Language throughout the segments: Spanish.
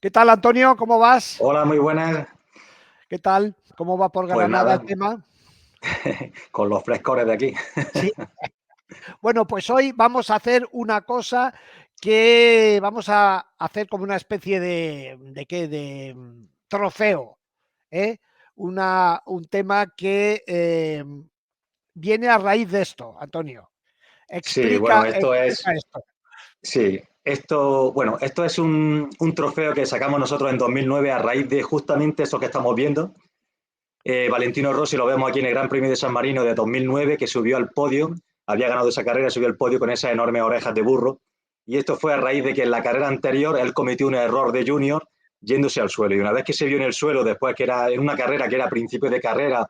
¿Qué tal, Antonio? ¿Cómo vas? Hola, muy buenas. ¿Qué tal? ¿Cómo va por Pues Granada el nada, tema? con los frescores de aquí. Sí. Bueno, pues hoy vamos a hacer una cosa que vamos a hacer como una especie de trofeo, ¿eh? Un tema que viene a raíz de esto, Antonio. Sí, bueno, Explica esto. sí, bueno, esto es un trofeo que sacamos nosotros en 2009 a raíz de justamente eso que estamos viendo. Valentino Rossi lo vemos aquí en el Gran Premio de San Marino de 2009, que subió al podio, había ganado esa carrera, subió al podio con esas enormes orejas de burro. Y esto fue a raíz de que en la carrera anterior él cometió un error de junior yéndose al suelo. Y una vez que se vio en el suelo, después que era en una carrera que era a principio de carrera,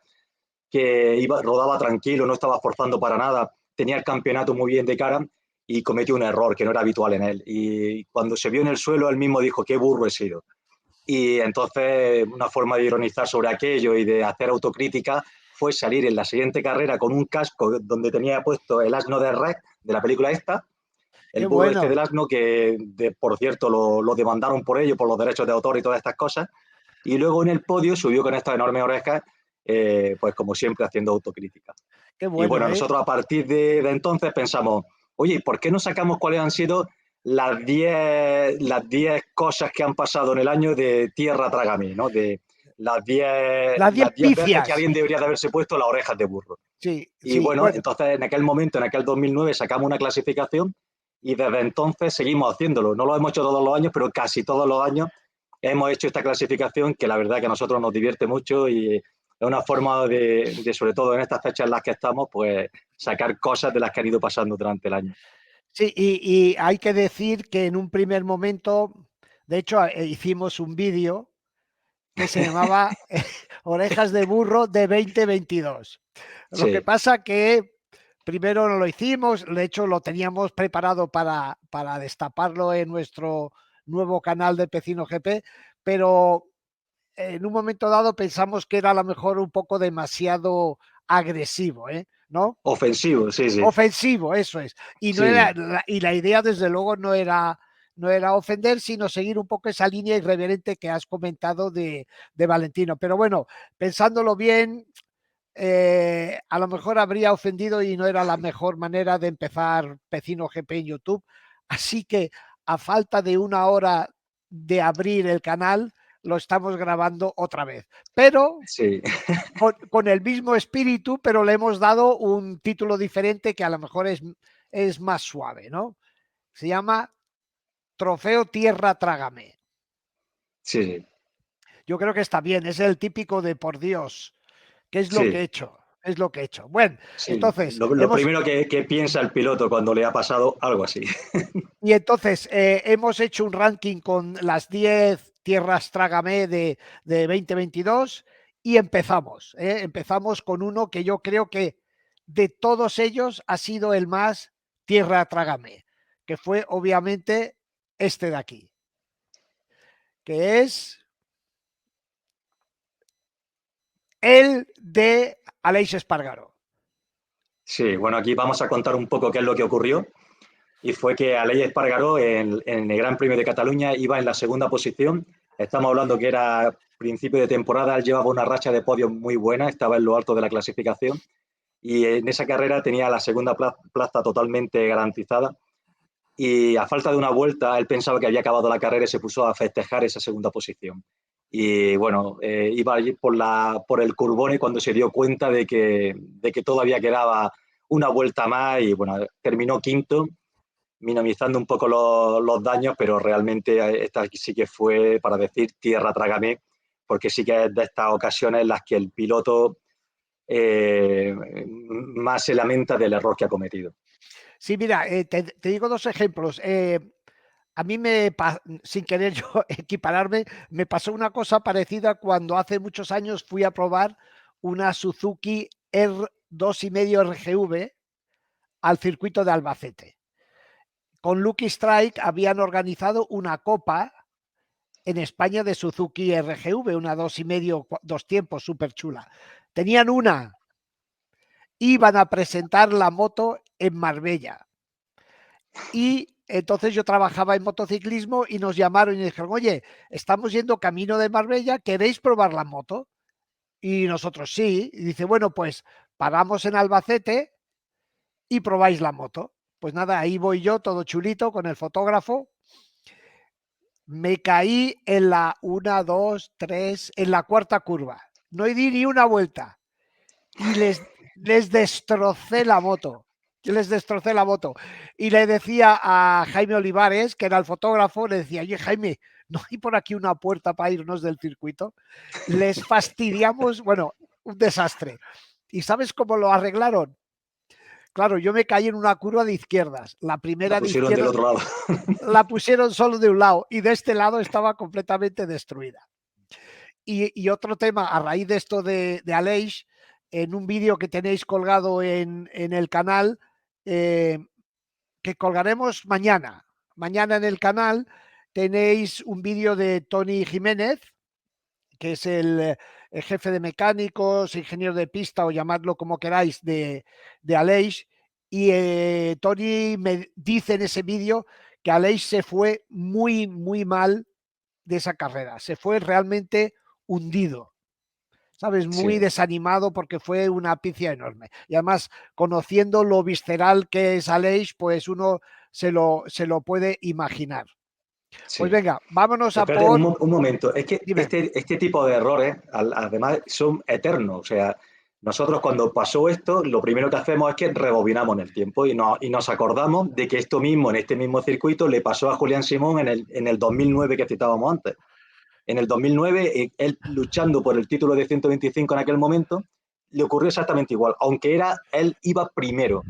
que rodaba tranquilo, no estaba forzando para nada, tenía el campeonato muy bien de cara y cometió un error que no era habitual en él. Y cuando se vio en el suelo, él mismo dijo, qué burro he sido. Y entonces una forma de ironizar sobre aquello y de hacer autocrítica fue salir en la siguiente carrera con un casco donde tenía puesto el asno de Red de la película esta, Qué el burro este bueno. del asno que, por cierto, lo demandaron por ello, por los derechos de autor y todas estas cosas. Y luego en el podio subió con estas enormes orejas, pues como siempre haciendo autocrítica. Qué Y bueno, bueno, ¿eh? nosotros a partir de entonces pensamos, oye, ¿por qué no sacamos cuáles han sido las 10 cosas que han pasado en el año de Tierra Trágame, ¿no? De Las 10 las 10 veces que pifias. alguien debería de haberse puesto las orejas de burro. Sí, Y sí. bueno, Bueno, entonces en aquel momento, en aquel 2009, sacamos una clasificación y desde entonces seguimos haciéndolo. No lo hemos hecho todos los años, pero casi todos los años hemos hecho esta clasificación que la verdad que a nosotros nos divierte mucho y es una forma sobre todo en estas fechas en las que estamos, pues sacar cosas de las que han ido pasando durante el año. sí, y hay que decir que en un primer momento, de hecho, hicimos un vídeo que se llamaba Orejas de Burro de 2022. Lo que Sí, pasa que primero no lo hicimos, de hecho lo teníamos preparado para destaparlo en nuestro nuevo canal de Pecino GP, pero en un momento dado pensamos que era a lo mejor un poco demasiado agresivo, ¿no? ofensivo, sí, sí. Ofensivo, eso es. Y no Sí, era, y la idea, desde luego, no era ofender, sino seguir un poco esa línea irreverente que has comentado de Valentino. Pero bueno, pensándolo bien, a lo mejor habría ofendido y no era la mejor manera de empezar Pecino GP en YouTube. Así que a falta de una hora de abrir el canal, lo estamos grabando otra vez. Pero sí. con el mismo espíritu, pero le hemos dado un título diferente que a lo mejor es más suave, ¿no? Se llama Trofeo Tierra Trágame. Sí, sí, Yo creo que está bien, es el típico de por Dios, ¿qué es lo que he sí, hecho? Es lo que he hecho. Bueno, sí. entonces, Lo primero que piensa el piloto cuando le ha pasado algo así. hemos hecho un ranking con las 10 tierras Trágame de 2022 y empezamos. Empezamos con uno que yo creo que de todos ellos ha sido el más Tierra Trágame, que fue obviamente este de aquí, que es el de Aleix Espargaró. Sí, bueno, aquí vamos a contar un poco qué es lo que ocurrió. Y fue que Aleix Espargaró en el Gran Premio de Cataluña iba en la segunda posición. Estamos hablando que era principio de temporada, él llevaba una racha de podio muy buena, estaba en lo alto de la clasificación y en esa carrera tenía la segunda plaza totalmente garantizada. Y a falta de una vuelta, él pensaba que había acabado la carrera y se puso a festejar esa segunda posición. Y bueno, iba allí por el Curbón y cuando se dio cuenta de que todavía quedaba una vuelta más y bueno, terminó quinto, minimizando un poco los daños, pero realmente esta sí que fue para decir tierra trágame, porque sí que es de estas ocasiones en las que el piloto más se lamenta del error que ha cometido. Sí, mira, te digo dos ejemplos. A mí sin querer yo equipararme, me pasó una cosa parecida cuando hace muchos años fui a probar una Suzuki R2,5 RGV al circuito de Albacete. Con Lucky Strike habían organizado una copa en España de Suzuki RGV, una 2,5, dos tiempos, súper chula. Tenían iban a presentar la moto en Marbella. Y entonces yo trabajaba en motociclismo y nos llamaron y dijeron, oye, estamos yendo camino de Marbella, ¿queréis probar la moto? Y nosotros sí. Y dice, bueno, pues paramos en Albacete y probáis la moto. Pues nada, ahí voy yo, todo chulito, con el fotógrafo. Me caí en la 1, 2, 3, en la cuarta curva. No di ni una vuelta. Y les destrocé la moto. Yo les destrocé la moto. Y le decía a Jaime Olivares, que era el fotógrafo, le decía, oye Jaime, ¿no hay por aquí una puerta para irnos del circuito? Les fastidiamos, bueno, un desastre. ¿Y sabes cómo lo arreglaron? Claro, yo me caí en una curva de izquierdas. La La primera de pusieron del izquierdas otro lado. la pusieron solo de un lado y de este lado estaba completamente destruida. Y otro tema, a raíz de esto de Aleix, en un vídeo que tenéis colgado en el canal, eh, que colgaremos mañana. Mañana en el canal tenéis un vídeo de Tony Jiménez, que es el jefe de mecánicos, ingeniero de pista o llamadlo como queráis, de Aleix. Y Tony me dice en ese vídeo que Aleix se fue muy, muy mal de esa carrera. Se fue realmente hundido. ¿Sabes? Muy Sí, desanimado porque fue una picia enorme. Y además, conociendo lo visceral que es Aleix, pues uno se lo puede imaginar. Pues sí. venga, vámonos a Espérate por... un momento. Es que Dime. este tipo de errores, además, son eternos. O sea, nosotros cuando pasó esto, lo primero que hacemos es que rebobinamos en el tiempo y nos acordamos de que esto mismo, en este mismo circuito, le pasó a Julián Simón en el 2009 que citábamos antes. En el 2009, él luchando por el título de 125 en aquel momento, le ocurrió exactamente igual, aunque él iba primero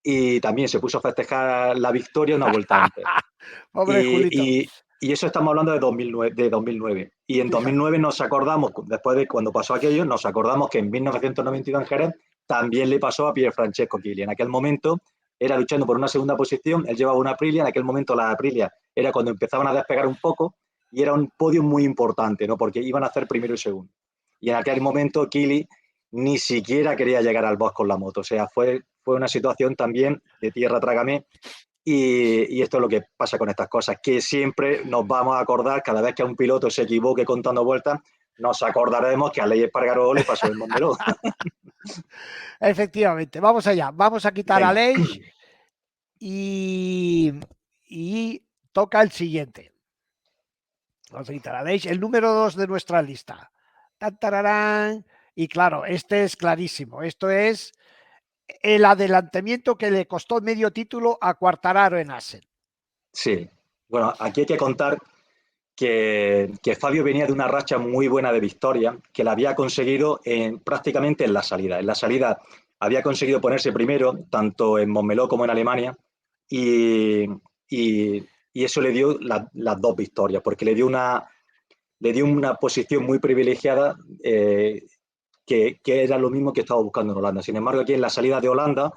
y también se puso a festejar la victoria una vuelta antes. Pobre Julito. Y eso estamos hablando de 2009, de 2009. Y en Fíjate. 2009 nos acordamos, después de cuando pasó aquello, nos acordamos que en 1992 en Jerez también le pasó a Pier Francesco Chili. En aquel momento era luchando por una segunda posición, él llevaba una Aprilia, en aquel momento la Aprilia era cuando empezaban a despegar un poco y era un podio muy importante, ¿no? Porque iban a hacer primero y segundo. Y en aquel momento Kili ni siquiera quería llegar al box con la moto. O sea, fue una situación también de tierra trágame y esto es lo que pasa con estas cosas, que siempre nos vamos a acordar, cada vez que un piloto se equivoque contando vueltas, nos acordaremos que a Ley Espargaró le pasó el Montmeló. Efectivamente, vamos allá. Vamos a quitar a Venga, Aleix y, y toca el siguiente. Vamos a quitar a Aleix, el número 2 de nuestra lista. Tan, tararán. Y claro, este es clarísimo. Esto es el adelantamiento que le costó medio título a Quartararo en Assen. sí. Bueno, aquí hay que contar que Fabio venía de una racha muy buena de victoria, que la había conseguido prácticamente en la salida. En la salida había conseguido ponerse primero, tanto en Montmeló como en Alemania, y, y eso le dio las dos victorias, porque le dio una posición muy privilegiada que era lo mismo que estaba buscando en Holanda. Sin embargo, aquí en la salida de Holanda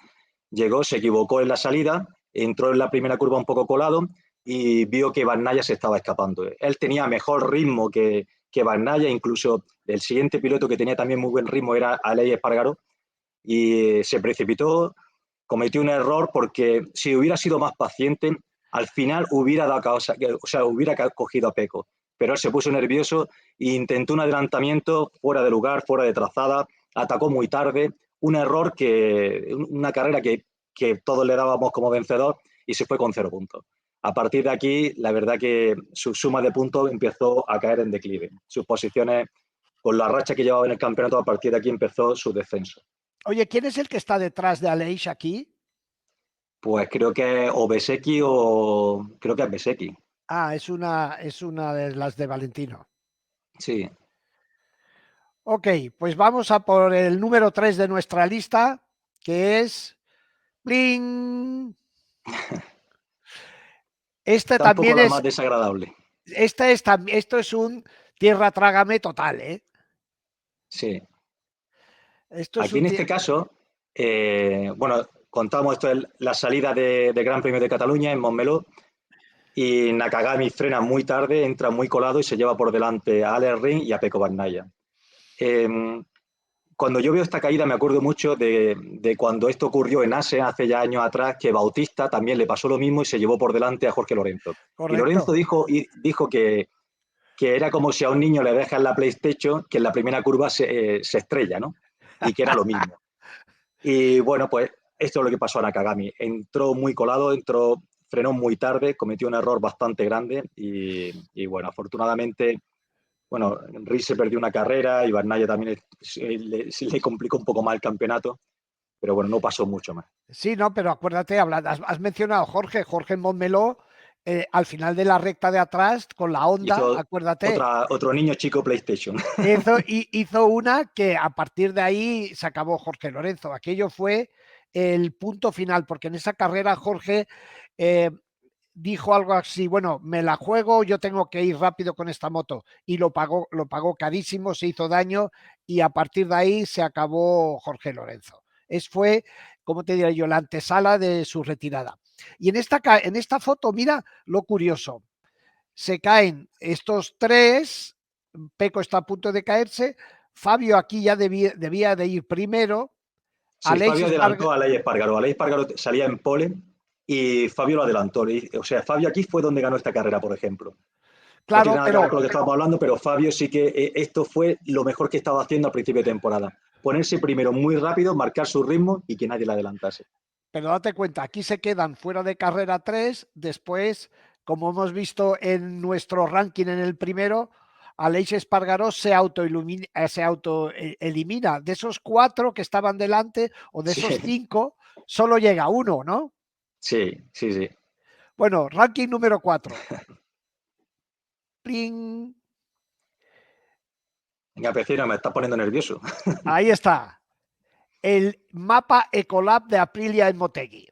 llegó, se equivocó en la salida, entró en la primera curva un poco colado y vio que Van Naya se estaba escapando. Él tenía mejor ritmo que Van Naya, incluso el siguiente piloto que tenía también muy buen ritmo era Aleix Espargaró, y se precipitó, cometió un error porque si hubiera sido más paciente, al final hubiera dado causa, o sea, hubiera cogido a Peco. Pero él se puso nervioso e intentó un adelantamiento fuera de lugar, fuera de trazada, atacó muy tarde, un error una carrera que todos le dábamos como vencedor y se fue con 0 puntos. A partir de aquí, la verdad que su suma de puntos empezó a caer en declive. Sus posiciones, con la racha que llevaba en el campeonato, a partir de aquí empezó su descenso. Oye, ¿quién es el que está detrás de Aleix aquí? Pues creo que es o Besecchi o creo que es Besecchi. Ah, es una de las de Valentino. Sí, Ok, pues vamos a por el número 3 de nuestra lista, que es... ¡Bling! Este está un poco también la es... más desagradable. Esto es un tierra trágame total, ¿eh? Sí. Esto es Aquí un... en este caso, bueno, contamos esto es la salida de Gran Premio de Cataluña en Montmeló y Nakagami frena muy tarde, entra muy colado y se lleva por delante a Alex Rins y a Pecco Bagnaia. Eh, cuando yo veo esta caída me acuerdo mucho de cuando esto ocurrió en Asen hace ya años atrás, que Bautista también le pasó lo mismo y se llevó por delante a Jorge Lorenzo. Y Lorenzo Correcto. dijo que era como si a un niño le dejas la PlayStation, que en la primera curva se estrella, ¿no? Y que era lo mismo. Y bueno, pues esto es lo que pasó a Nakagami. Entró muy colado, frenó muy tarde, cometió un error bastante grande y bueno, afortunadamente, bueno, Rins se perdió una carrera y Bagnaia también le complicó un poco más el campeonato, pero bueno, no pasó mucho más. Sí, no, pero acuérdate, has mencionado a Jorge Montmeló, al final de la recta de atrás, con la Honda, Hizo acuérdate, otro niño chico PlayStation. hizo una que a partir de ahí se acabó Jorge Lorenzo. Aquello fue el punto final, porque en esa carrera Jorge eh, dijo algo así, bueno, me la juego, yo tengo que ir rápido con esta moto, y lo pagó carísimo, se hizo daño, y a partir de ahí se acabó Jorge Lorenzo. Fue, como te diría yo, la antesala de su retirada. Y en esta foto, mira lo curioso, se caen estos tres, Peco está a punto de caerse, Fabio aquí ya debía de ir primero, Sí, Aleix Fabio Espargaró. adelantó a Aleix Espargaró. Aleix Espargaró salía en pole y Fabio lo adelantó. O sea, Fabio aquí fue donde ganó esta carrera, por ejemplo. No tiene Claro, nada que ver pero con lo que estábamos hablando, pero Fabio sí que esto fue lo mejor que estaba haciendo al principio de temporada. Ponerse primero muy rápido, marcar su ritmo y que nadie le adelantase. Pero date cuenta, aquí se quedan fuera de carrera tres, después, como hemos visto en nuestro ranking en el primero, Aleix Espargaró se autoelimina. De esos cuatro que estaban delante, o de Sí, esos cinco, solo llega uno, ¿no? sí, sí, sí. Bueno, ranking número 4. ¡Pling! Venga, Pecino, me estás poniendo nervioso. Ahí está. El mapa Ecolab de Aprilia en Motegi.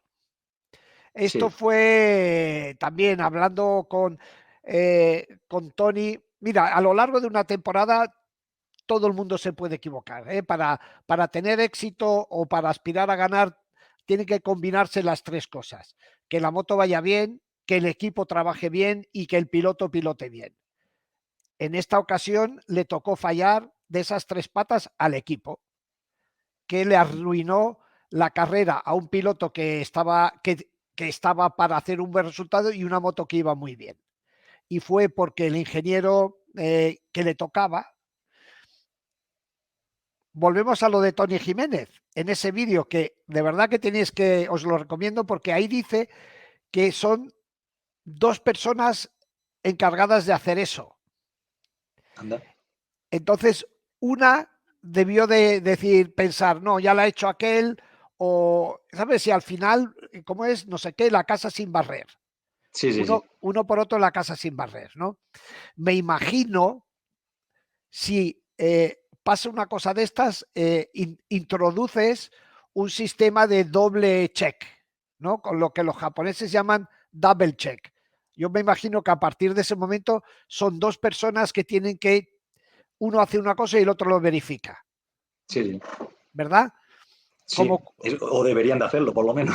Esto Sí, fue también hablando con Tony. Mira, a lo largo de una temporada todo el mundo se puede equivocar. Para tener éxito o para aspirar a ganar, tienen que combinarse las tres cosas. Que la moto vaya bien, que el equipo trabaje bien y que el piloto pilote bien. En esta ocasión le tocó fallar de esas tres patas al equipo, que le arruinó la carrera a un piloto que estaba para hacer un buen resultado y una moto que iba muy bien. Y fue porque el ingeniero que le tocaba, volvemos a lo de Tony Jiménez, en ese vídeo que de verdad que tenéis que, os lo recomiendo porque ahí dice que son dos personas encargadas de hacer eso. anda. Entonces, una debió de decir, pensar, no, ya la ha hecho aquel, o, ¿sabes? Si al final, ¿cómo es? No sé qué, la casa sin barrer. Sí, sí, sí. Uno por otro la casa sin barrer, ¿no? Me imagino si pasa una cosa de estas, introduces un sistema de doble check, ¿no? Con lo que los japoneses llaman double check. Yo me imagino que a partir de ese momento son dos personas que tienen que, uno hace una cosa y el otro lo verifica, Sí, sí. ¿verdad? Sí, Como, o deberían de hacerlo, por lo menos.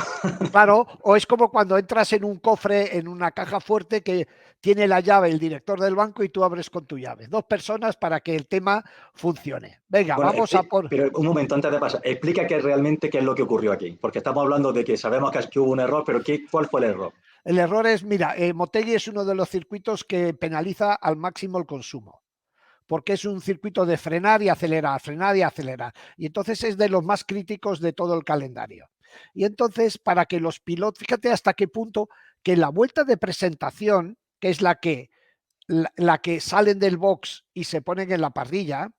claro, o es como cuando entras en un cofre, en una caja fuerte que tiene la llave el director del banco y tú abres con tu llave. Dos personas para que el tema funcione. Venga, Bueno, vamos a por... pero un momento antes de pasar, explica realmente qué es lo que ocurrió aquí, porque estamos hablando de que sabemos que hubo un error, pero ¿cuál fue el error? El error es, mira, Motegi es uno de los circuitos que penaliza al máximo el consumo, porque es un circuito de frenar y acelerar, frenar y acelerar. Y entonces es de los más críticos de todo el calendario. Y entonces, para que los pilotos, fíjate hasta qué punto que la vuelta de presentación, que es la que salen del box y se ponen en la parrilla,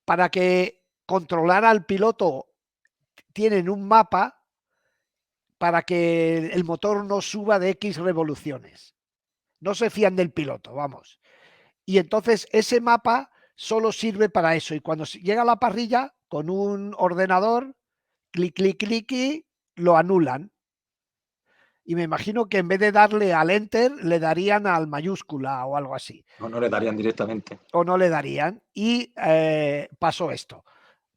para que controlar al piloto tienen un mapa para que el motor no suba de X revoluciones. No se fían del piloto, vamos. Y entonces ese mapa solo sirve para eso. Y cuando llega a la parrilla, con un ordenador, clic, clic, clic, lo anulan. Y me imagino que en vez de darle al enter, le darían al mayúscula o algo así. No, no le darían directamente. O no le darían. Y pasó esto.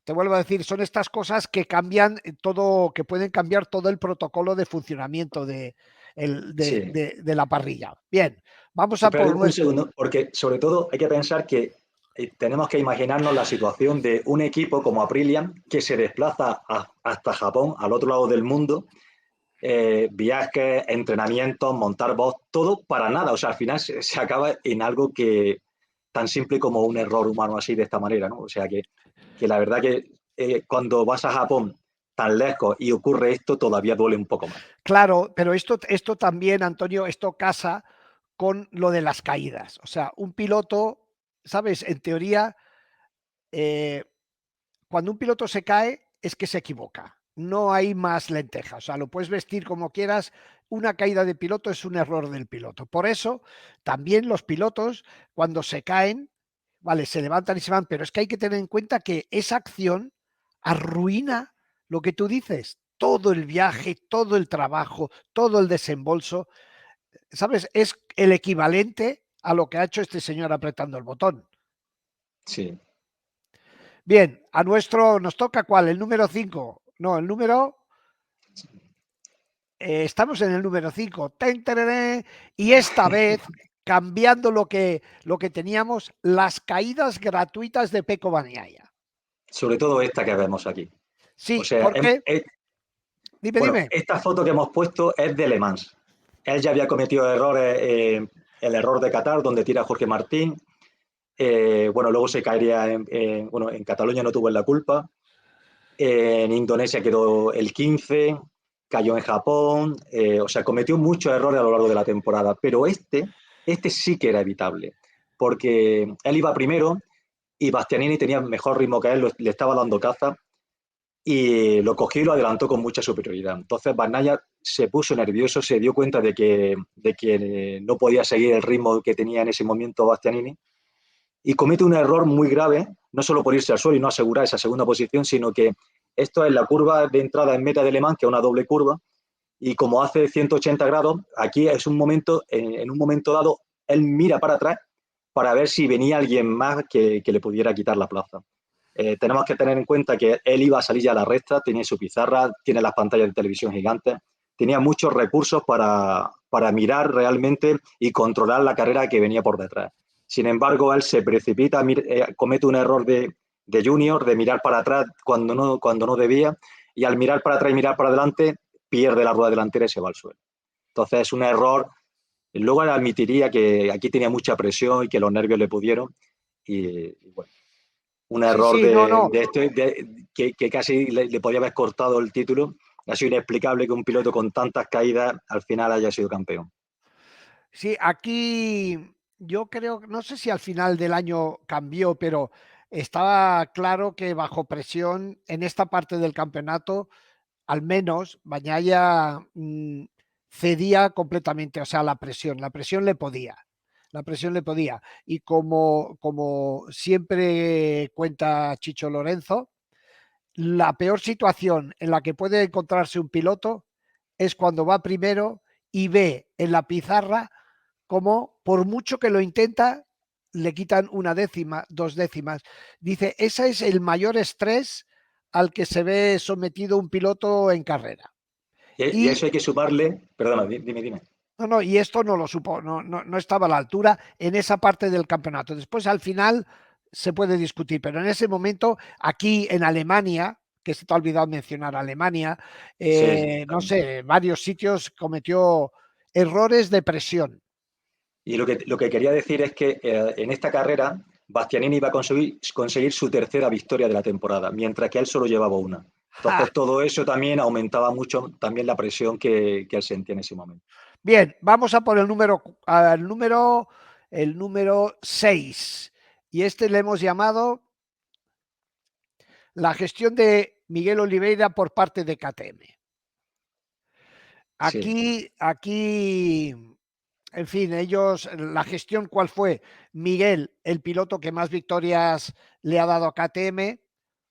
Te vuelvo a decir, son estas cosas que cambian todo, que pueden cambiar todo el protocolo de funcionamiento Sí. de la parrilla. Bien, vamos a Espera por un nuestro. segundo, porque sobre todo hay que pensar que tenemos que imaginarnos la situación de un equipo como Aprilia que se desplaza hasta Japón, al otro lado del mundo, viajes, entrenamientos, montar bots, todo para nada. O sea, al final se acaba en algo que tan simple como un error humano así de esta manera, ¿no? O sea, que la verdad que cuando vas a Japón tan lejos y ocurre esto, todavía duele un poco más. Claro, pero esto también, Antonio, esto casa con lo de las caídas. O sea, un piloto, ¿sabes? En teoría, eh, cuando un piloto se cae es que se equivoca. No hay más lenteja. O sea, lo puedes vestir como quieras. Una caída de piloto es un error del piloto. Por eso, también los pilotos, cuando se caen, vale, se levantan y se van, pero es que hay que tener en cuenta que esa acción arruina lo que tú dices, todo el viaje, todo el trabajo, todo el desembolso, ¿sabes? Es el equivalente a lo que ha hecho este señor apretando el botón. Sí. Bien, a nuestro nos toca ¿cuál? El número 5. No, el número estamos en el número 5. Y esta vez cambiando lo que teníamos, las caídas gratuitas de Pecco Bagnaia. Sobre todo esta que vemos aquí. O Sí, sea, ¿por qué? Dime, bueno, dime. esta foto que hemos puesto es de Le Mans. Él ya había cometido errores, el error de Qatar, donde tira Jorge Martín. Bueno, luego se caería bueno, en Cataluña no tuvo la culpa. En Indonesia quedó el 15, cayó en Japón. O sea, cometió muchos errores a lo largo de la temporada. Pero este sí que era evitable. Porque él iba primero y Bastianini tenía mejor ritmo que él, le estaba dando caza y lo cogió y lo adelantó con mucha superioridad. Entonces Bagnaia se puso nervioso, se dio cuenta de que no podía seguir el ritmo que tenía en ese momento Bastianini y comete un error muy grave, no solo por irse al suelo y no asegurar esa segunda posición, sino que esto es la curva de entrada en meta de Le Mans, que es una doble curva, y como hace 180 grados, aquí es un momento, en un momento dado, él mira para atrás para ver si venía alguien más que le pudiera quitar la plaza. Tenemos que tener en cuenta que él iba a salir ya a la recta, tenía su pizarra, tiene las pantallas de televisión gigantes, tenía muchos recursos para mirar realmente y controlar la carrera que venía por detrás. Sin embargo, él se precipita, comete un error de junior, de mirar para atrás cuando no debía, y al mirar para atrás y mirar para adelante, pierde la rueda delantera y se va al suelo. Entonces es un error. Luego él admitiría que aquí tenía mucha presión y que los nervios le pudieron. Y bueno, un Sí, error sí, no, no. que casi le podía haber cortado el título. Ha sido inexplicable que un piloto con tantas caídas al final haya sido campeón. Sí, aquí yo creo, no sé si al final del año cambió, pero estaba claro que bajo presión en esta parte del campeonato, al menos Bagnaia cedía completamente, o sea, la presión le podía. La presión le podía. Y como siempre cuenta Chicho Lorenzo, la peor situación en la que puede encontrarse un piloto es cuando va primero y ve en la pizarra como por mucho que lo intenta, le quitan una décima, 2 décimas. Dice, ese es el mayor estrés al que se ve sometido un piloto en carrera. Y a Y eso hay que sumarle, perdona, dime. no, no, y esto no lo supo, no estaba a la altura en esa parte del campeonato. Después, al final, se puede discutir, pero en ese momento, aquí en Alemania, que se te ha olvidado mencionar Alemania, Sí, sí, no claro. sé, varios sitios cometió errores de presión. Y lo que quería decir es que en esta carrera Bastianini iba a conseguir su tercera victoria de la temporada, mientras que él solo llevaba una. ¡Ja! Entonces todo eso también aumentaba mucho también la presión que él sentía en ese momento. Bien, vamos a por el número 6. Y este le hemos llamado la gestión de Miguel Oliveira por parte de KTM. Sí. Aquí, en fin, la gestión, ¿cuál fue? Miguel, el piloto que más victorias le ha dado a KTM,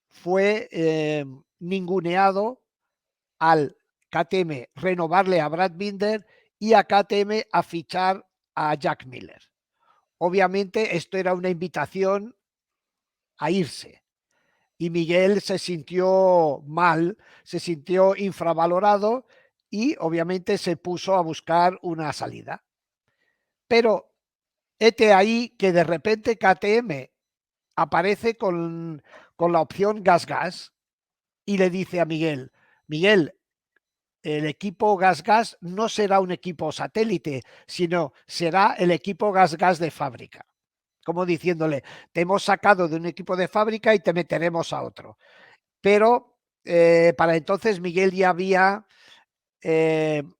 fue ninguneado al KTM renovarle a Brad Binder y a KTM a fichar a Jack Miller. Obviamente esto era una invitación a irse y Miguel se sintió mal, se sintió infravalorado y obviamente se puso a buscar una salida. Pero hete ahí que de repente KTM aparece con la opción gas-gas y le dice a Miguel, Miguel, el equipo gas-gas no será un equipo satélite, sino será el equipo gas-gas de fábrica. Como diciéndole, te hemos sacado de un equipo de fábrica y te meteremos a otro. Pero para entonces Miguel ya había,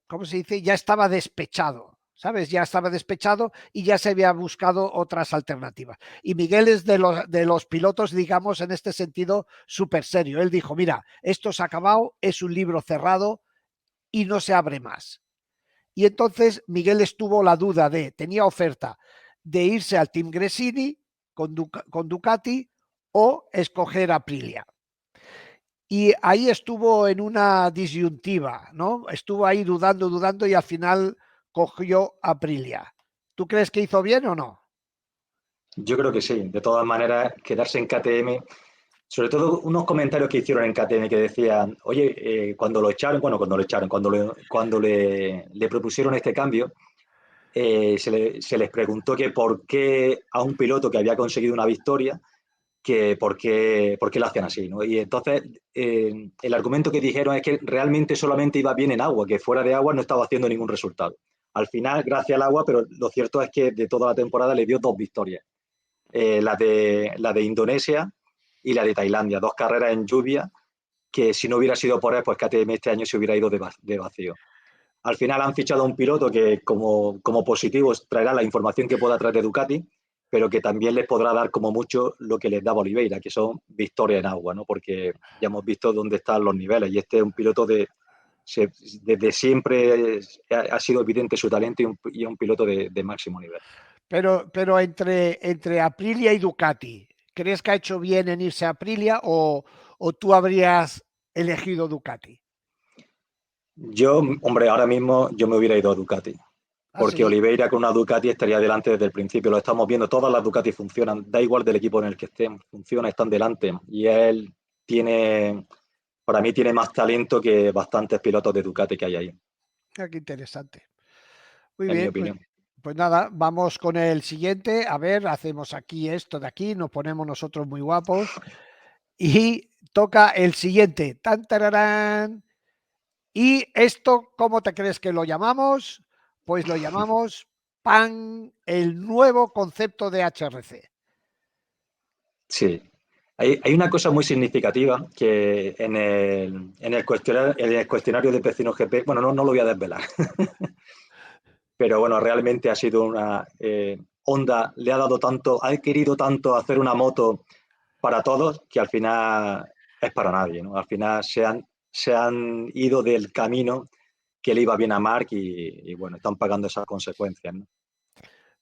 ¿cómo se dice? Ya estaba despechado, ¿sabes? Ya estaba despechado y ya se había buscado otras alternativas. Y Miguel es de los pilotos, digamos, en este sentido, súper serio. Él dijo, mira, esto se ha acabado, es un libro cerrado y no se abre más. Y entonces Miguel estuvo la duda tenía oferta de irse al Team Gresini con Ducati o escoger Aprilia. Y ahí estuvo en una disyuntiva, ¿no? Estuvo ahí dudando, dudando y al final cogió Aprilia. ¿Tú crees que hizo bien o no? Yo creo que sí. De todas maneras, quedarse en KTM, sobre todo unos comentarios que hicieron en KTM que decían, oye, cuando lo echaron, bueno, cuando le propusieron este cambio, se les preguntó que por qué a un piloto que había conseguido una victoria, que por qué lo hacían así, ¿no? Y entonces el argumento que dijeron es que realmente solamente iba bien en agua, que fuera de agua no estaba haciendo ningún resultado. Al final, gracias al agua, pero lo cierto es que de toda la temporada le dio 2 victorias. La de Indonesia y la de Tailandia, 2 carreras en lluvia, que si no hubiera sido por él, pues KTM este año se hubiera ido de vacío. Al final han fichado a un piloto que como positivo traerá la información que pueda traer de Ducati, pero que también les podrá dar como mucho lo que les daba Oliveira, que son victorias en agua, ¿no? Porque ya hemos visto dónde están los niveles y este es un piloto desde siempre ha sido evidente su talento y es un piloto de máximo nivel. Pero entre Aprilia y Ducati, ¿crees que ha hecho bien en irse a Aprilia o tú habrías elegido Ducati? Yo, hombre, ahora mismo yo me hubiera ido a Ducati, ¿Ah, porque sí? Oliveira con una Ducati estaría delante desde el principio. Lo estamos viendo, todas las Ducati funcionan, da igual del equipo en el que estén, funciona, están delante. Y él tiene, para mí, tiene más talento que bastantes pilotos de Ducati que hay ahí, Ah, qué interesante. Muy en mi bien, opinión. pues nada, vamos con el siguiente. A ver, hacemos aquí esto de aquí, nos ponemos nosotros muy guapos y toca el siguiente. Tan, tararán. Y esto, ¿cómo te crees que lo llamamos? Pues lo llamamos PAN, el nuevo concepto de HRC. Sí. Hay una cosa muy significativa que en el cuestionario de Pecino GP, bueno, no lo voy a desvelar, pero bueno, realmente ha sido una Honda le ha dado tanto, ha querido tanto hacer una moto para todos que al final es para nadie, ¿no? Al final se han ido del camino que le iba bien a Mark y bueno, están pagando esas consecuencias, ¿no?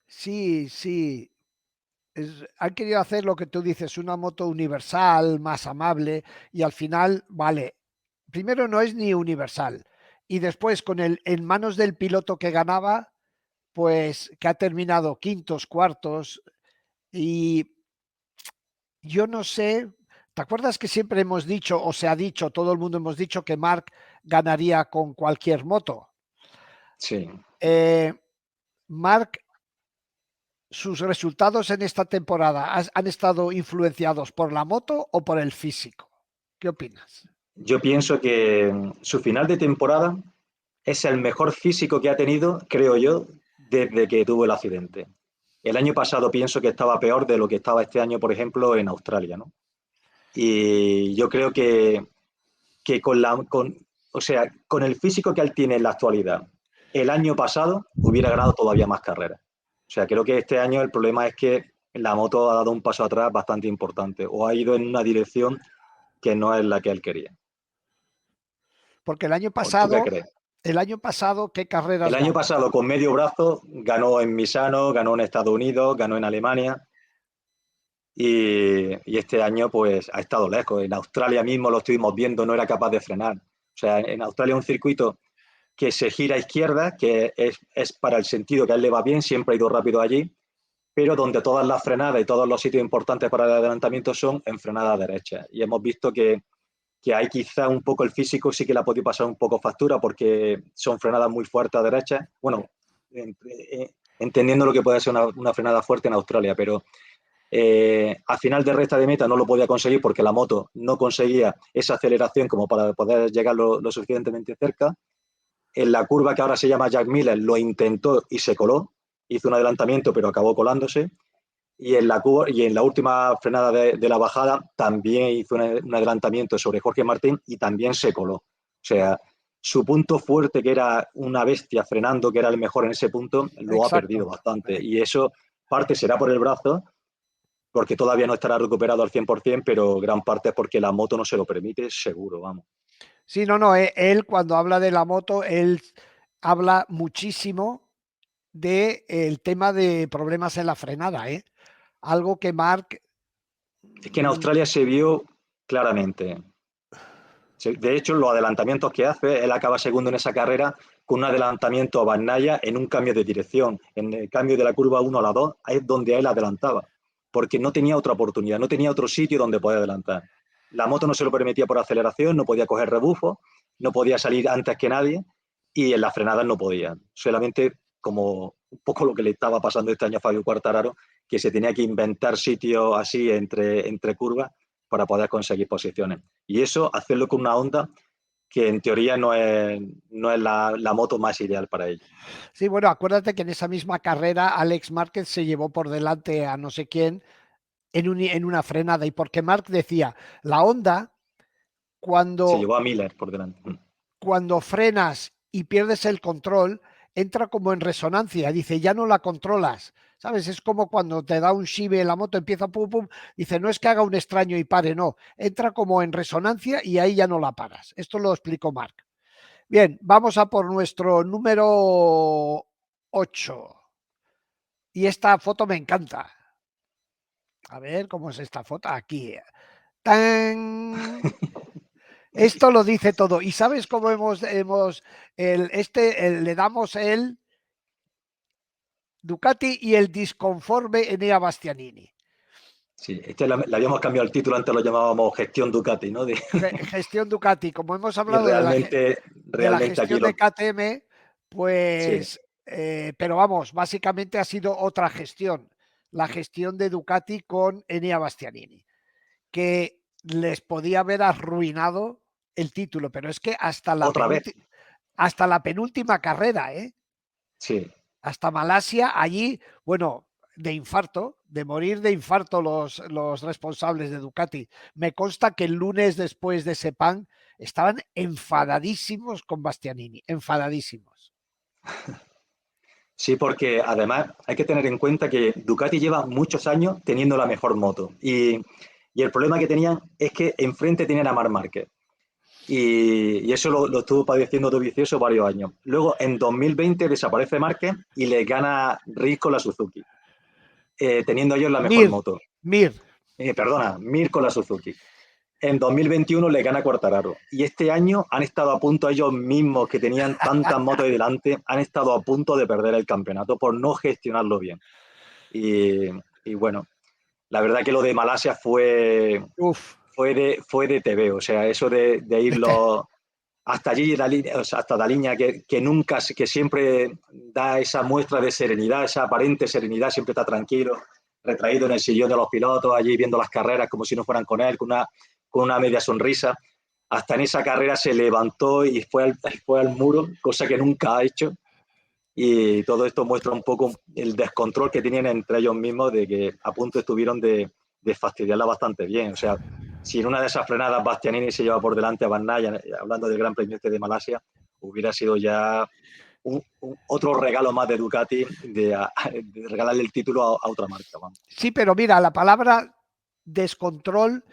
Sí, sí. Han querido hacer lo que tú dices, una moto universal, más amable, y al final, vale, primero no es ni universal. Y después, con en manos del piloto que ganaba, pues que ha terminado quintos, cuartos, y yo no sé, ¿te acuerdas que siempre hemos dicho, o se ha dicho, todo el mundo hemos dicho que Mark ganaría con cualquier moto? Sí. Eh, Mark, sus resultados en esta temporada han estado influenciados por la moto o por el físico. ¿Qué opinas? Yo pienso que su final de temporada es el mejor físico que ha tenido, creo yo, desde que tuvo el accidente. El año pasado pienso que estaba peor de lo que estaba este año, por ejemplo, en Australia, ¿no? Y yo creo que o sea, con el físico que él tiene en la actualidad, el año pasado hubiera ganado todavía más carreras. O sea, creo que este año el problema es que la moto ha dado un paso atrás bastante importante o ha ido en una dirección que no es la que él quería. Porque ¿O tú qué crees? el año pasado, ¿qué El carreras año ganó? pasado, con medio brazo, ganó en Misano, ganó en Estados Unidos, ganó en Alemania. Y este año, pues, ha estado lejos. En Australia mismo lo estuvimos viendo, no era capaz de frenar. O sea, en Australia un circuito que se gira a izquierda, que es para el sentido que a él le va bien, siempre ha ido rápido allí, pero donde todas las frenadas y todos los sitios importantes para el adelantamiento son en frenada derecha. Y hemos visto que ahí quizá un poco el físico sí que le ha podido pasar un poco factura porque son frenadas muy fuertes a derecha. Bueno, entendiendo lo que puede ser una frenada fuerte en Australia, pero Al final de recta de meta no lo podía conseguir porque la moto no conseguía esa aceleración como para poder llegar lo suficientemente cerca. En la curva que ahora se llama Jack Miller lo intentó y se coló, hizo un adelantamiento pero acabó colándose. Y en la última frenada de la bajada también hizo un adelantamiento sobre Jorge Martín y también se coló. O sea, su punto fuerte, que era una bestia frenando, que era el mejor en ese punto, lo ha perdido Exacto. bastante. Y eso parte será por el brazo, porque todavía no estará recuperado al 100%, pero gran parte es porque la moto no se lo permite, seguro, vamos. Sí, no, no, él cuando habla de la moto, él habla muchísimo del tema de problemas en la frenada, ¿eh? Algo que Mark, Es que en Australia se vio claramente. De hecho, los adelantamientos que hace, él acaba segundo en esa carrera con un adelantamiento a Bagnaia en un cambio de dirección. En el cambio de la curva 1 a la 2 es donde él adelantaba, porque no tenía otra oportunidad, no tenía otro sitio donde poder adelantar. La moto no se lo permitía por aceleración, no podía coger rebufo, no podía salir antes que nadie y en las frenadas no podía. Solamente como un poco lo que le estaba pasando este año a Fabio Quartararo, que se tenía que inventar sitios así entre curvas para poder conseguir posiciones. Y eso, hacerlo con una Honda que en teoría no es la moto más ideal para ello. sí, bueno, acuérdate que en esa misma carrera Alex Márquez se llevó por delante a no sé quién en una frenada y porque Mark decía, la Honda Se cuando, llevó a Miller por delante. cuando frenas y pierdes el control, entra como en resonancia, dice, ya no la controlas. ¿Sabes? Es como cuando te da un shibe la moto, empieza pum, pum, dice, no es que haga un extraño y pare, no, entra como en resonancia y ahí ya no la paras. Esto lo explicó Mark. Bien, vamos a por nuestro número 8. Y esta foto me encanta. A ver, ¿cómo es esta foto? Aquí. ¡Tan! Esto lo dice todo. ¿Y sabes cómo le damos el Ducati y el disconforme Enea Bastianini? Sí, le habíamos cambiado el título, antes lo llamábamos Gestión Ducati, ¿no? Gestión Ducati. Como hemos Y hablado de la realmente aquí gestión lo... de KTM, Sí, pues, pero vamos, básicamente ha sido otra gestión, la gestión de Ducati con Enea Bastianini, que les podía haber arruinado el título, pero es que otra vez. hasta la penúltima carrera, ¿eh? Sí. Hasta Malasia, allí, bueno, de infarto, de morir de infarto los responsables de Ducati. Me consta que el lunes después de Sepang estaban enfadadísimos con Bastianini, enfadadísimos. Sí, porque además hay que tener en cuenta que Ducati lleva muchos años teniendo la mejor moto. Y el problema que tenían es que enfrente tenían a Marc Márquez. Y eso lo estuvo padeciendo Dovizioso varios años. Luego, en 2020, desaparece Márquez y le gana Riz con la Suzuki, teniendo ellos la mejor Mir, moto. Mir. Perdona, Mir con la Suzuki. En 2021 le gana Quartararo. Y este año han estado a punto, ellos mismos que tenían tantas motos ahí delante, han estado a punto de perder el campeonato por no gestionarlo bien. Y, y bueno, la verdad que lo de Malasia Uf, fue de TV, o sea, eso de irlo hasta allí, o sea, hasta Daliña, que nunca, que siempre da esa muestra de serenidad, esa aparente serenidad, siempre está tranquilo, retraído en el sillón de los pilotos, allí viendo las carreras como si no fueran con él, con una media sonrisa. Hasta en esa carrera se levantó y fue al muro, cosa que nunca ha hecho. Y todo esto muestra un poco el descontrol que tenían entre ellos mismos, de que a punto estuvieron de fastidiarla bastante bien. O sea, si en una de esas frenadas Bastianini se lleva por delante a Van Naya, hablando del Gran Premio de Malasia, hubiera sido ya otro regalo más de Ducati de regalarle el título a otra marca. Vamos. sí, pero mira, la palabra descontrol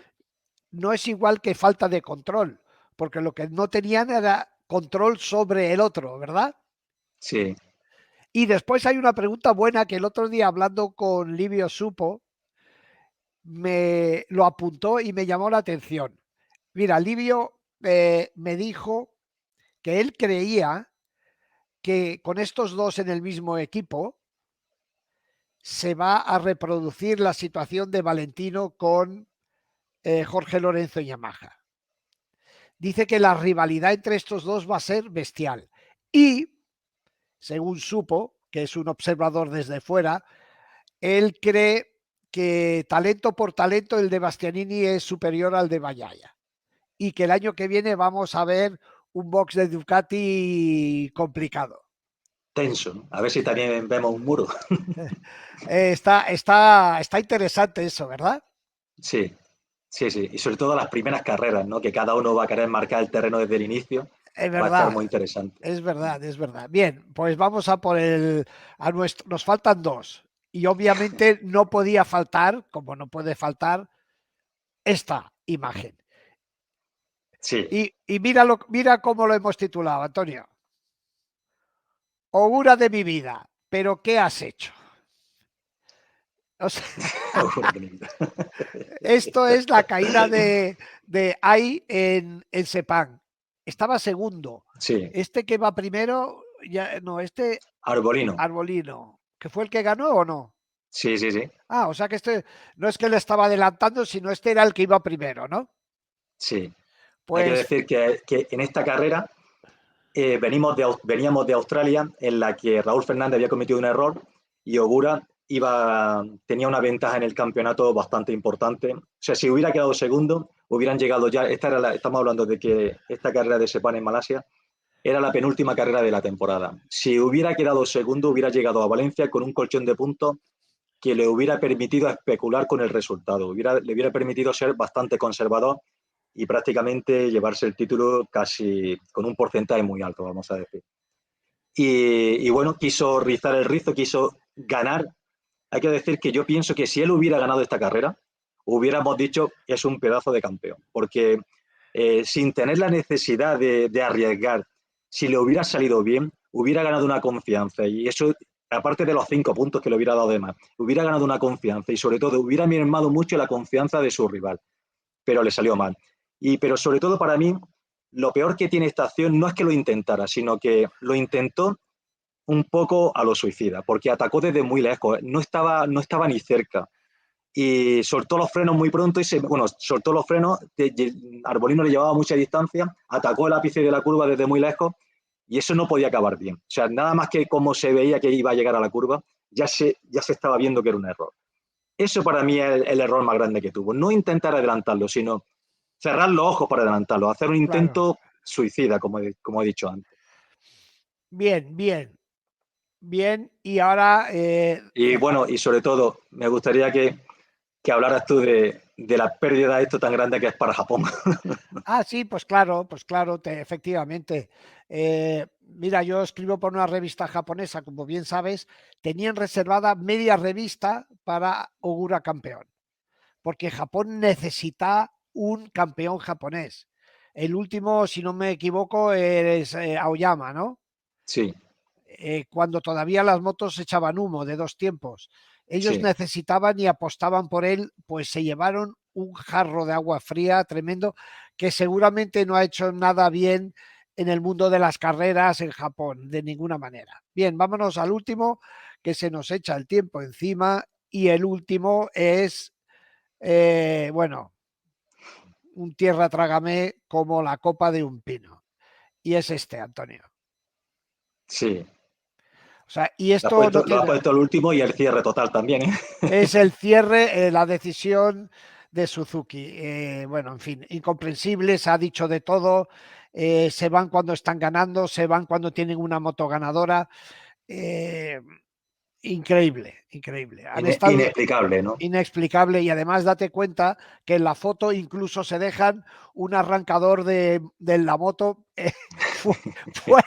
no es igual que falta de control, porque lo que no tenían era control sobre el otro, ¿verdad? Sí. Y después hay una pregunta buena que el otro día hablando con Livio Supo, me lo apuntó y me llamó la atención. Mira, Livio me dijo que él creía que con estos dos en el mismo equipo se va a reproducir la situación de Valentino con Jorge Lorenzo y Yamaha. Dice que la rivalidad entre estos dos va a ser bestial. Y, según supo, que es un observador desde fuera, él cree que talento por talento el de Bastianini es superior al de Bagnaia y que el año que viene vamos a ver un box de Ducati complicado. Tenso, ¿no? A ver si también vemos un muro. Está interesante eso, ¿verdad? Sí, sí, sí. Y sobre todo las primeras carreras, ¿no? Que cada uno va a querer marcar el terreno desde el inicio. Es Va a estar verdad, muy interesante. es verdad, es verdad. Bien, pues vamos a por nos faltan dos. Y obviamente no podía faltar, como no puede faltar, esta imagen. Sí. Y mira cómo lo hemos titulado, Antonio. Ogura de mi vida, pero ¿qué has hecho? O sea, esto es la caída de Ai en Sepang. Estaba segundo. Sí. Este que va primero, ya, no, este Arbolino. Arbolino, que fue el que ganó o no. Sí, sí, sí. Ah, o sea que este no es que le estaba adelantando, sino este era el que iba primero, ¿no? Sí. Hay que Pues decir que en esta carrera veníamos de Australia, en la que Raúl Fernández había cometido un error y Ogura tenía una ventaja en el campeonato bastante importante. O sea, si hubiera quedado segundo, hubieran llegado ya. Estamos hablando de que esta carrera de Sepang en Malasia era la penúltima carrera de la temporada. Si hubiera quedado segundo, hubiera llegado a Valencia con un colchón de puntos que le hubiera permitido especular con el resultado, le hubiera permitido ser bastante conservador y prácticamente llevarse el título casi con un porcentaje muy alto, vamos a decir. Y bueno, quiso rizar el rizo, quiso ganar. Hay que decir que yo pienso que si él hubiera ganado esta carrera, hubiéramos dicho que es un pedazo de campeón, porque sin tener la necesidad de arriesgar, si le hubiera salido bien, hubiera ganado una confianza y eso, aparte de los 5 puntos que le hubiera dado de más, hubiera ganado una confianza y sobre todo hubiera mermado mucho la confianza de su rival, pero le salió mal. Pero sobre todo para mí, lo peor que tiene esta acción no es que lo intentara, sino que lo intentó un poco a lo suicida, porque atacó desde muy lejos, no estaba ni cerca y soltó los frenos muy pronto soltó los frenos, Arbolino le llevaba mucha distancia, atacó el ápice de la curva desde muy lejos y eso no podía acabar bien. O sea, nada más que como se veía que iba a llegar a la curva, ya se estaba viendo que era un error. Eso para mí es el error más grande que tuvo. No intentar adelantarlo, sino cerrar los ojos para adelantarlo, hacer un claro. intento suicida, como he dicho antes. Bien, bien, bien. Y ahora, Y bueno, y sobre todo, me gustaría que hablaras tú de la pérdida de esto tan grande que es para Japón. sí, pues claro, efectivamente. Mira, yo escribo por una revista japonesa, como bien sabes, tenían reservada media revista para Ogura campeón, porque Japón necesita un campeón japonés. El último, si no me equivoco, es Aoyama, ¿no? Sí, Cuando todavía las motos echaban humo de dos tiempos. Ellos sí. necesitaban y apostaban por él, pues se llevaron un jarro de agua fría tremendo que seguramente no ha hecho nada bien en el mundo de las carreras en Japón, de ninguna manera. Bien, vámonos al último, que se nos echa el tiempo encima y el último es, bueno, un tierra trágame como la copa de un pino. Y es este, Antonio. Sí. O sea, y Lo has esto no puesto, lo has tiene, puesto el último y el cierre total también, ¿eh? es el cierre, la decisión de Suzuki. Bueno, en fin, incomprensible, se ha dicho de todo. Se van cuando están ganando, se van cuando tienen una moto ganadora. Eh, increíble, increíble. Han estado Inexplicable, ¿no? inexplicable y además date cuenta que en la foto incluso se dejan un arrancador de la moto. Fue, fue,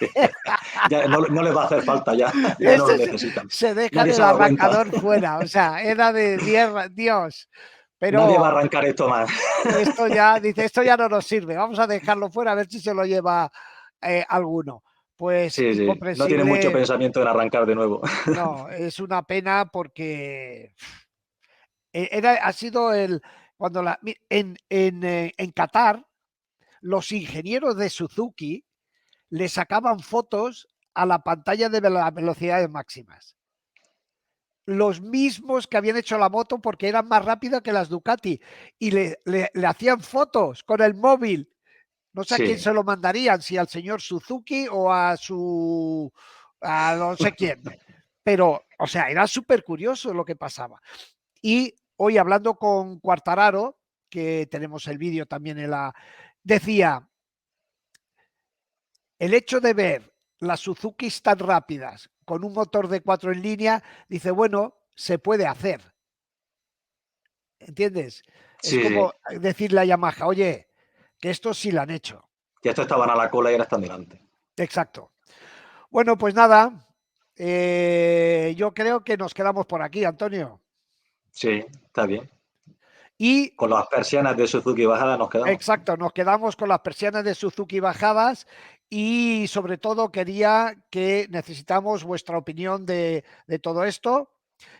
Ya no les va a hacer falta ya, ya no lo este necesitan. se dejan Nadie se el ha dado cuenta. arrancador fuera, o sea, era de Dios, Nadie va a pero arrancar esto más. esto ya, dice, esto ya no nos sirve, vamos a dejarlo fuera a ver si se lo lleva alguno. Pues Sí, sí. No tiene mucho incomprensible, pensamiento en arrancar de nuevo. no, es una pena porque ha sido cuando en Qatar los ingenieros de Suzuki le sacaban fotos a la pantalla de las velocidades máximas. Los mismos que habían hecho la moto porque eran más rápidas que las Ducati y le hacían fotos con el móvil. No sé a quién Sí. se lo mandarían, si al señor Suzuki o a no sé quién. Pero, o sea, era súper curioso lo que pasaba. Y hoy hablando con Quartararo, que tenemos el vídeo también decía, el hecho de ver las Suzuki tan rápidas con un motor de 4 en línea, dice, bueno, se puede hacer. ¿Entiendes? Es Sí, sí. como decirle a Yamaha, oye, que esto sí lo han hecho. Y estos estaban a la cola y ahora están delante. Exacto. Bueno, pues nada, yo creo que nos quedamos por aquí, Antonio. Sí, está bien. Y Con las persianas de Suzuki bajadas nos quedamos. exacto, nos quedamos con las persianas de Suzuki bajadas y sobre todo quería que necesitamos vuestra opinión de todo esto.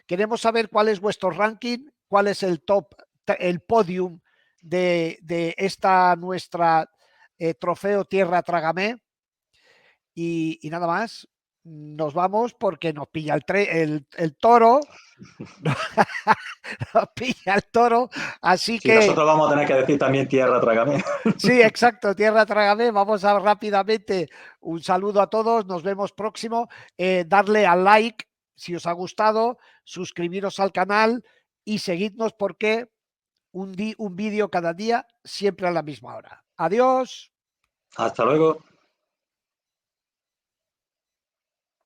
Queremos saber cuál es vuestro ranking, cuál es el top, el podium de esta nuestra trofeo Tierra Trágame. Y nada más, nos vamos porque nos pilla el toro, nos pilla el toro, así Sí, que nosotros vamos a tener que decir también tierra, trágame. sí, exacto, Tierra Trágame, vamos a rápidamente, un saludo a todos, nos vemos próximo, darle al like si os ha gustado, suscribiros al canal y seguidnos porque un vídeo cada día, siempre a la misma hora. Adiós. Hasta luego.